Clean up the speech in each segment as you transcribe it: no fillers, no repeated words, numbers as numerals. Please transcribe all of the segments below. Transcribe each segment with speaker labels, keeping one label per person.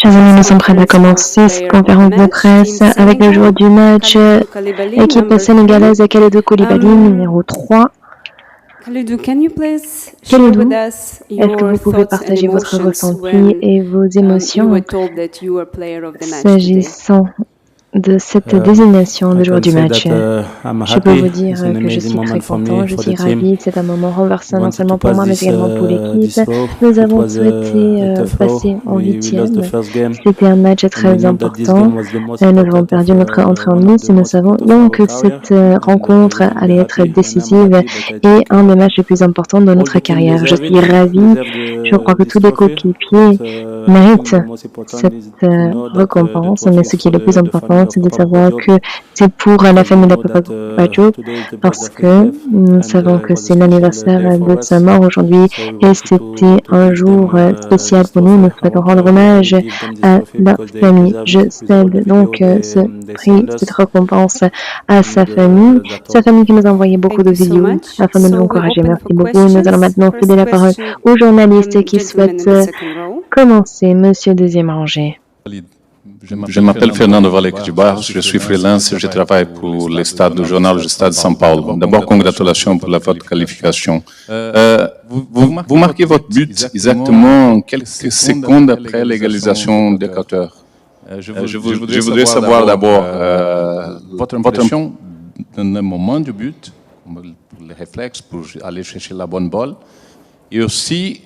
Speaker 1: Chers amis, nous sommes prêts à commencer cette conférence de presse avec le joueur du match, équipe sénégalaise Kalidou Koulibaly, numéro 3. Kalidou, est-ce que vous pouvez partager votre ressenti et vos émotions s'agissant de cette désignation de joueur du match? Je peux vous dire que je suis très content, je suis ravi. C'est un moment renversant non seulement pour moi mais également pour l'équipe. Nous avons souhaité passer en 8e. C'était un match très important. Nous avons perdu notre entrée en lice et nous savons donc que cette rencontre allait être décisive et un des matchs les plus importants de notre carrière. Je suis ravi. Je crois que tous les coéquipiers méritent cette récompense, mais ce qui est le plus important, c'est de savoir que c'est pour la famille de Papa Bajo, parce que nous savons que c'est l'anniversaire de sa mort aujourd'hui et c'était un jour spécial pour nous. Nous souhaitons rendre hommage à la famille. Je cède donc ce prix, cette récompense à sa famille qui nous a envoyé beaucoup de vidéos afin de nous encourager. Merci beaucoup. Nous allons maintenant céder la parole aux journalistes qui souhaitent commencer. Monsieur deuxième rangée.
Speaker 2: Je m'appelle Fernando Valek de Barros, je suis freelance, je travaille pour le journal du Stade de São Paulo. D'abord, congratulations pour votre qualification. Vous marquez votre but exactement quelques secondes après l'égalisation d'Équateur. Je voudrais savoir d'abord votre impression dans le moment du but, les réflexes pour aller chercher la bonne balle, et aussi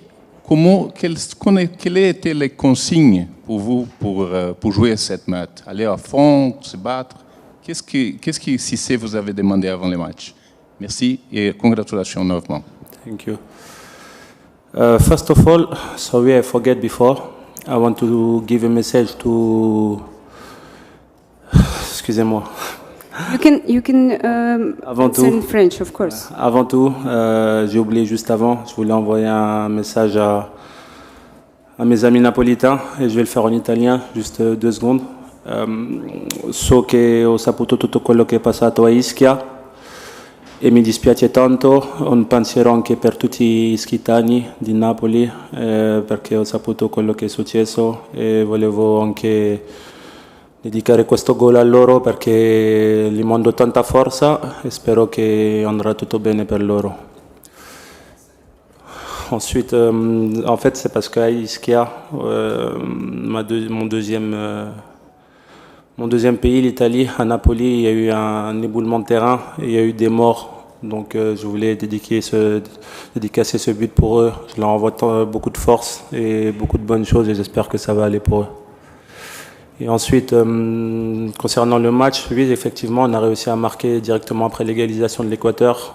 Speaker 2: quelles étaient les consignes pour vous pour jouer cette match? Aller à fond, se battre? Qu'est-ce que Cissé vous avez demandé avant le match? Merci et congratulations novement.
Speaker 3: Thank you. First of all, sorry I forget before. I want to give a message to... Excusez-moi.
Speaker 4: You can send French, of course.
Speaker 3: Avant tout, j'ai oublié juste avant, je voulais envoyer un message à mes amis napolitains et je vais le faire en italien, juste 2 secondes. So che ho saputo tutto quello che è passato a Ischia e mi dispiace tanto, un pensiero anche per tutti gli ischitani di Napoli perché ho saputo quello che è successo e volevo anche dedicare questo gol a loro perché gli mando tanta forza e spero che andrà tutto bene per loro. Ensuite, en fait, c'est parce qu'à Ischia, mon deuxième pays, l'Italie, à Napoli, il y a eu un éboulement de terrain et il y a eu des morts. Donc je voulais dédicacer ce but pour eux. Je leur envoie beaucoup de force et beaucoup de bonnes choses et j'espère que ça va aller pour eux. Et ensuite, concernant le match, oui, effectivement, on a réussi à marquer directement après l'égalisation de l'Équateur.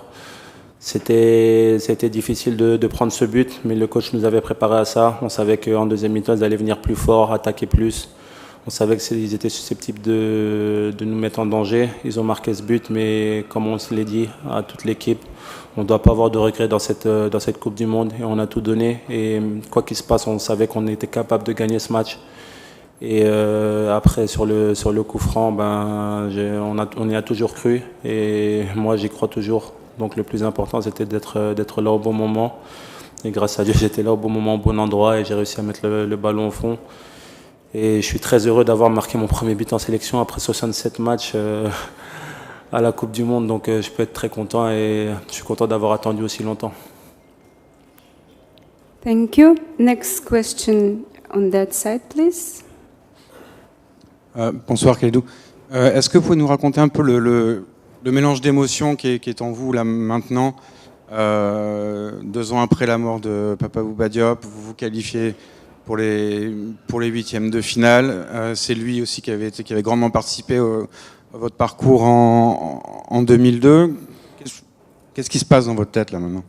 Speaker 3: C'était difficile de prendre ce but, mais le coach nous avait préparé à ça. On savait qu'en deuxième mi-temps, ils allaient venir plus fort, attaquer plus. On savait qu'ils étaient susceptibles de nous mettre en danger. Ils ont marqué ce but, mais comme on se l'a dit à toute l'équipe, on ne doit pas avoir de regrets dans cette Coupe du Monde. Et on a tout donné. Et quoi qu'il se passe, on savait qu'on était capable de gagner ce match. Et après, sur le coup franc, on y a toujours cru. Et moi, j'y crois toujours. Donc le plus important, c'était d'être là au bon moment. Et grâce à Dieu, j'étais là au bon moment, au bon endroit. Et j'ai réussi à mettre le ballon au fond. Et je suis très heureux d'avoir marqué mon premier but en sélection après 67 matchs à la Coupe du Monde. Donc je peux être très content et je suis content d'avoir attendu aussi longtemps.
Speaker 4: Thank you. Next question on that side, please.
Speaker 5: Bonsoir Kalidou. Est-ce que vous pouvez nous raconter un peu le mélange d'émotions qui est en vous là maintenant, 2 ans après la mort de Papa Bouba Diop, vous vous qualifiez pour les 8e de finale. C'est lui aussi qui avait grandement participé à votre parcours en 2002. Qu'est-ce qui se passe dans votre tête là maintenant?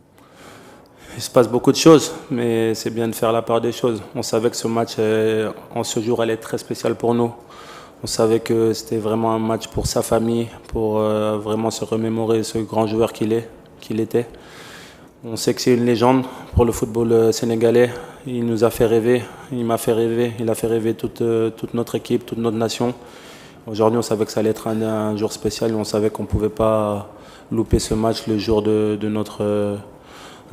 Speaker 3: Il se passe beaucoup de choses, mais c'est bien de faire la part des choses. On savait que ce match, en ce jour, allait être très spécial pour nous. On savait que c'était vraiment un match pour sa famille, pour vraiment se remémorer ce grand joueur qu'il était. On sait que c'est une légende pour le football sénégalais. Il nous a fait rêver, il m'a fait rêver, il a fait rêver toute notre équipe, toute notre nation. Aujourd'hui, on savait que ça allait être un jour spécial et on savait qu'on ne pouvait pas louper ce match le jour de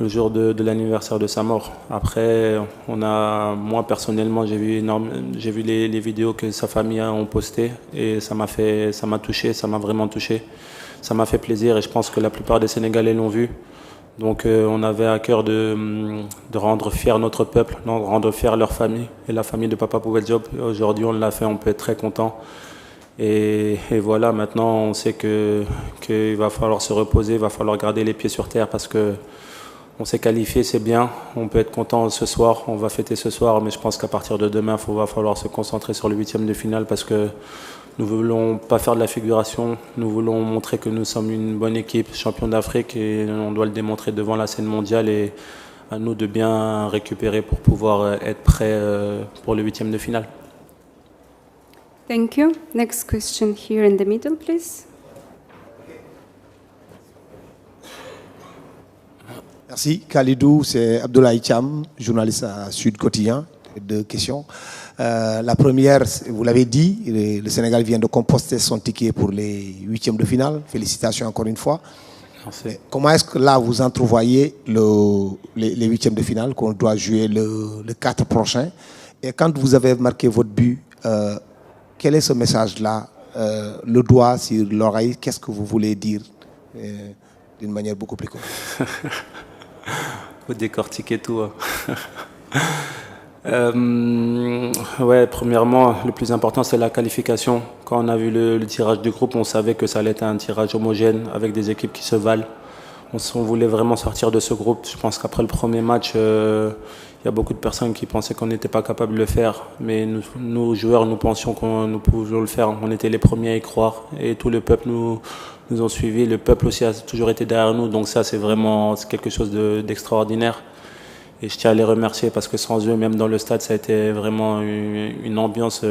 Speaker 3: le jour de l'anniversaire de sa mort. Après, moi personnellement, j'ai vu les vidéos que sa famille ont postées et ça m'a touché, ça m'a vraiment touché. Ça m'a fait plaisir et je pense que la plupart des Sénégalais l'ont vu. Donc on avait à cœur de rendre fier notre peuple, de rendre fier leur famille et la famille de Papa Bouba Diop. Aujourd'hui, on l'a fait, on peut être très content. Et voilà, maintenant, on sait qu'il va falloir se reposer, il va falloir garder les pieds sur terre parce que on s'est qualifié, c'est bien. On peut être content ce soir, on va fêter ce soir, mais je pense qu'à partir de demain, il va falloir se concentrer sur le 8e de finale parce que nous ne voulons pas faire de la figuration. Nous voulons montrer que nous sommes une bonne équipe, champion d'Afrique, et on doit le démontrer devant la scène mondiale. Et à nous de bien récupérer pour pouvoir être prêts pour le 8e de finale.
Speaker 4: Thank you. Next question here in the middle, please.
Speaker 6: Merci. Khalidou, c'est Abdoulaye Cham, journaliste à Sud Quotidien. 2 questions. La première, vous l'avez dit, le Sénégal vient de composter son ticket pour les 8e de finale. Félicitations encore une fois.
Speaker 3: Merci.
Speaker 6: Comment est-ce que là, vous entrevoyez les 8e de finale qu'on doit jouer le 4 prochain? Et quand vous avez marqué votre but, quel est ce message-là? Le doigt sur l'oreille, qu'est-ce que vous voulez dire d'une manière beaucoup plus courte?
Speaker 3: Faut décortiquer tout. Ouais, premièrement, le plus important, c'est la qualification. Quand on a vu le tirage du groupe, on savait que ça allait être un tirage homogène avec des équipes qui se valent. On voulait vraiment sortir de ce groupe. Je pense qu'après le premier match, il y a beaucoup de personnes qui pensaient qu'on n'était pas capable de le faire. Mais nous joueurs, nous pensions qu'on nous pouvions le faire. On était les premiers à y croire. Et tout le peuple nous ont suivis. Le peuple aussi a toujours été derrière nous. Donc ça, c'est quelque chose d'extraordinaire. Et je tiens à les remercier parce que sans eux, même dans le stade, ça a été vraiment une ambiance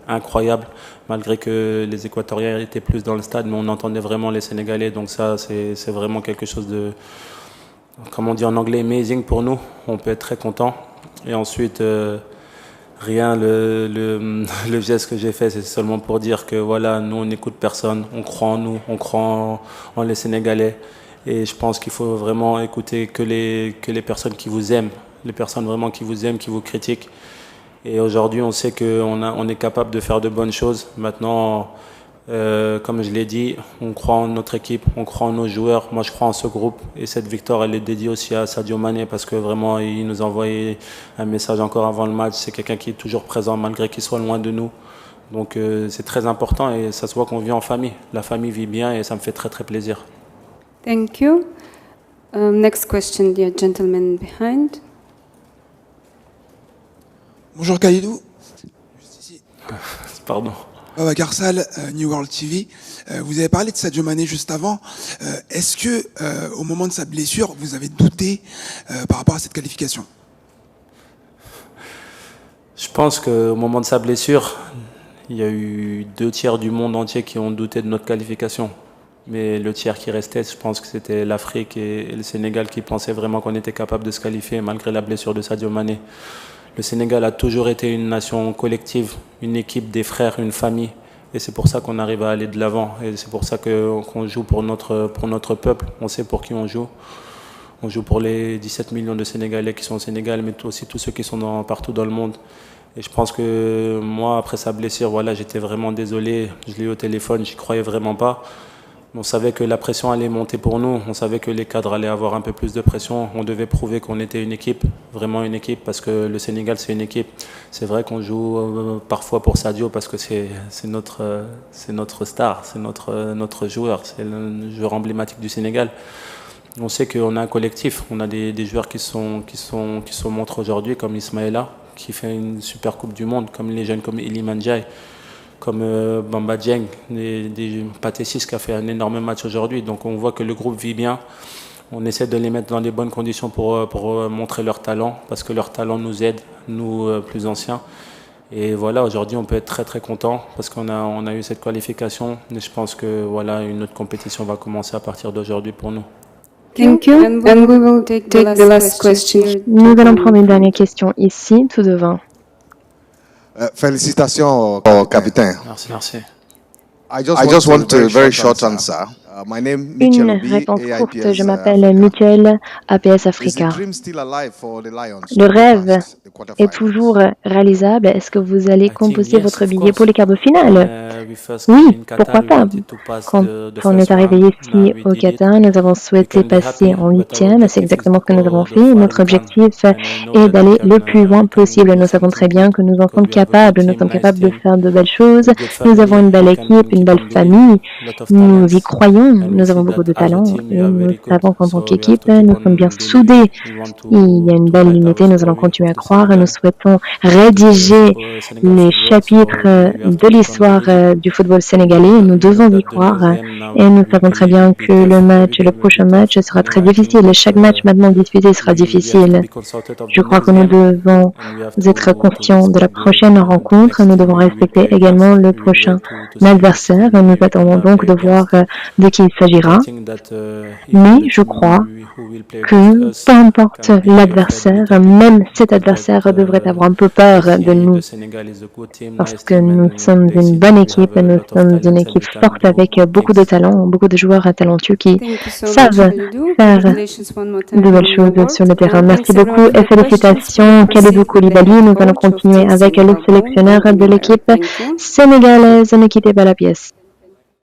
Speaker 3: incroyable. Malgré que les Équatoriens étaient plus dans le stade, mais on entendait vraiment les Sénégalais. Donc ça, c'est vraiment quelque chose de, comme on dit en anglais, amazing pour nous. On peut être très content. Et ensuite, le geste que j'ai fait, c'est seulement pour dire que voilà, nous, on n'écoute personne. On croit en nous, on croit en les Sénégalais. Et je pense qu'il faut vraiment écouter que les personnes qui vous aiment, les personnes vraiment qui vous aiment, qui vous critiquent. Et aujourd'hui, on sait qu'on est capable de faire de bonnes choses. Maintenant, comme je l'ai dit, on croit en notre équipe, on croit en nos joueurs. Moi, je crois en ce groupe. Et cette victoire, elle est dédiée aussi à Sadio Mané parce que vraiment, il nous a envoyé un message encore avant le match. C'est quelqu'un qui est toujours présent malgré qu'il soit loin de nous. Donc, c'est très important et ça se voit qu'on vit en famille. La famille vit bien et ça me fait très, très plaisir.
Speaker 4: Thank you. Next question, the gentleman behind.
Speaker 7: Bonjour Khalidou. Juste ici.
Speaker 3: Pardon.
Speaker 7: Babacar Sall, New World TV. Vous avez parlé de Sadio Mané juste avant. Est-ce que, au moment de sa blessure, vous avez douté par rapport à cette qualification?
Speaker 3: Je pense qu'au moment de sa blessure, il y a eu 2 tiers du monde entier qui ont douté de notre qualification. Mais le tiers qui restait, je pense que c'était l'Afrique et le Sénégal qui pensaient vraiment qu'on était capable de se qualifier malgré la blessure de Sadio Mané. Le Sénégal a toujours été une nation collective, une équipe, des frères, une famille. Et c'est pour ça qu'on arrive à aller de l'avant. Et c'est pour ça qu'on joue pour notre peuple. On sait pour qui on joue. On joue pour les 17 millions de Sénégalais qui sont au Sénégal, mais aussi tous ceux qui sont partout dans le monde. Et je pense que moi, après sa blessure, voilà, j'étais vraiment désolé. Je l'ai eu au téléphone, j'y croyais vraiment pas. On savait que la pression allait monter pour nous, on savait que les cadres allaient avoir un peu plus de pression. On devait prouver qu'on était une équipe, vraiment une équipe, parce que le Sénégal, c'est une équipe. C'est vrai qu'on joue parfois pour Sadio parce que c'est notre star, c'est notre joueur, c'est le joueur emblématique du Sénégal. On sait qu'on a un collectif, on a des joueurs qui sont montrés aujourd'hui, comme Ismaïla, qui fait une super Coupe du Monde, comme les jeunes comme Iliman Ndiaye, comme Bamba Dieng, des Pathé Ciss qui a fait un énorme match aujourd'hui. Donc on voit que le groupe vit bien. On essaie de les mettre dans les bonnes conditions pour montrer leur talent, parce que leur talent nous aide, nous plus anciens. Et voilà, aujourd'hui on peut être très très content parce qu'on a eu cette qualification. Et je pense que voilà, une autre compétition va commencer à partir d'aujourd'hui pour nous.
Speaker 4: Thank you. And we will take the last question.
Speaker 1: Nous allons prendre une dernière question ici, tout devant.
Speaker 8: Félicitations au capitaine.
Speaker 3: Merci.
Speaker 8: I just want a very short answer.
Speaker 1: Une réponse courte, je m'appelle Michel, APS Africa. Le rêve est toujours réalisable. Est-ce que vous allez composer votre billet pour les quarts de finale? Oui, pourquoi pas? Quand on est arrivé ici au Qatar, nous avons souhaité passer en 8e. C'est exactement ce que nous avons fait. Notre objectif est d'aller le plus loin possible. Nous savons très bien que nous en sommes capables. Nous sommes capables de faire de belles choses. Nous avons une belle équipe, une belle famille. Nous y croyons. Nous avons beaucoup de talent. Et nous savons qu'en tant qu'équipe, nous sommes bien soudés. Il y a une belle unité. Nous allons continuer à croire. Nous souhaitons rédiger les chapitres de l'histoire du football sénégalais. Nous devons y croire. Et nous savons très bien que le prochain match sera très difficile. Chaque match maintenant disputé sera difficile. Je crois que nous devons être conscients de la prochaine rencontre. Nous devons respecter également le prochain adversaire. Nous attendons donc de voir de qui il s'agira. Mais je crois que peu importe l'adversaire, même cet adversaire devrait avoir un peu peur de nous. Parce que nous sommes une bonne équipe, nous sommes une équipe forte avec beaucoup de talent, beaucoup de joueurs talentueux qui savent faire de belles choses sur le terrain. Merci beaucoup et félicitations Kalidou Koulibaly. Nous allons continuer avec le sélectionneur de l'équipe sénégalaise. Ne quittez pas la pièce.